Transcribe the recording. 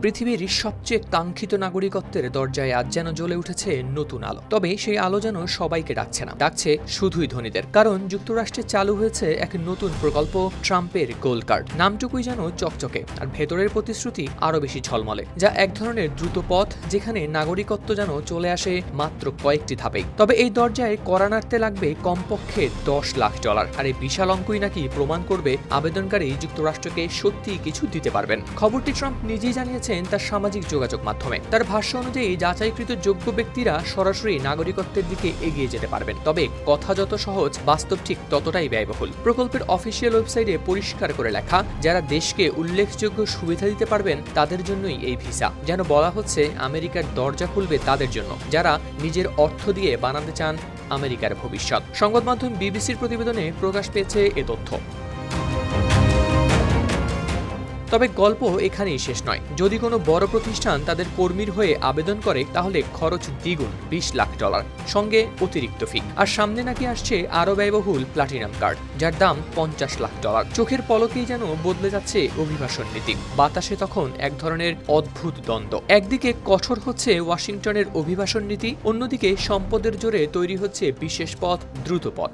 পৃথিবীর সবচেয়ে কাঙ্ক্ষিত নাগরিকত্বের দরজায় আজ যেন জ্বলে উঠেছে নতুন আলো। তবে সেই আলো যেন সবাইকে ডাকছে না, ডাকছে শুধুই ধনীদের। কারণ যুক্তরাষ্ট্রে চালু হয়েছে এক নতুন প্রকল্প, ট্রাম্পের গোল্ড কার্ড। নামটুকুই যেন চকচকে, আর ভেতরের প্রতিশ্রুতি আরো বেশি ঝলমলে, যা এক ধরনের দ্রুত পথ, যেখানে নাগরিকত্ব যেন চলে আসে মাত্র কয়েকটি ধাপেই। তবে এই দরজায় কড়া নাড়তে লাগবে কমপক্ষে $10 লাখ। আর এই বিশাল অঙ্কই নাকি প্রমাণ করবে আবেদনকারী যুক্তরাষ্ট্রকে সত্যি কিছু দিতে পারবেন। খবরটি ট্রাম্প নিজেই জানিয়েছেন তার সামাজিক যোগাযোগ মাধ্যমে। তার ভাষ্য অনুযায়ী যাচাইকৃত যোগ্য ব্যক্তিরা সরাসরি নাগরিকত্বের দিকে এগিয়ে যেতে পারবেন। তবে কথা যত সহজ, বাস্তব ঠিক ততটাই ব্যয়বহুল। প্রকল্পের অফিসিয়াল ওয়েবসাইটে পরিষ্কার করে লেখা, যারা দেশকে উল্লেখযোগ্য সুবিধা দিতে পারবেন তাদের জন্যই এই ভিসা। যেন বলা হচ্ছে আমেরিকার দরজা খুলবে তাদের জন্য, যারা নিজের অর্থ দিয়ে বানাতে চান আমেরিকার ভবিষ্যৎ। সংবাদ মাধ্যম বিবিসির প্রতিবেদনে প্রকাশ পেয়েছে এ তথ্য। তবে গল্প এখানেই শেষ নয়। যদি কোনো বড় প্রতিষ্ঠান তাদের কর্মীর হয়ে আবেদন করে, তাহলে খরচ দ্বিগুণ, $20 লাখ, সঙ্গে অতিরিক্ত ফি। আর সামনে নাকি আসছে আরও ব্যয়বহুল প্লাটিনাম কার্ড, যার দাম $50 লাখ। চোখের পলকেই যেন বদলে যাচ্ছে অভিবাসন নীতি। বাতাসে তখন এক ধরনের অদ্ভুত দ্বন্দ্ব। একদিকে কঠোর হচ্ছে ওয়াশিংটনের অভিবাসন নীতি, অন্যদিকে সম্পদের জোরে তৈরি হচ্ছে বিশেষ পথ, দ্রুত পথ।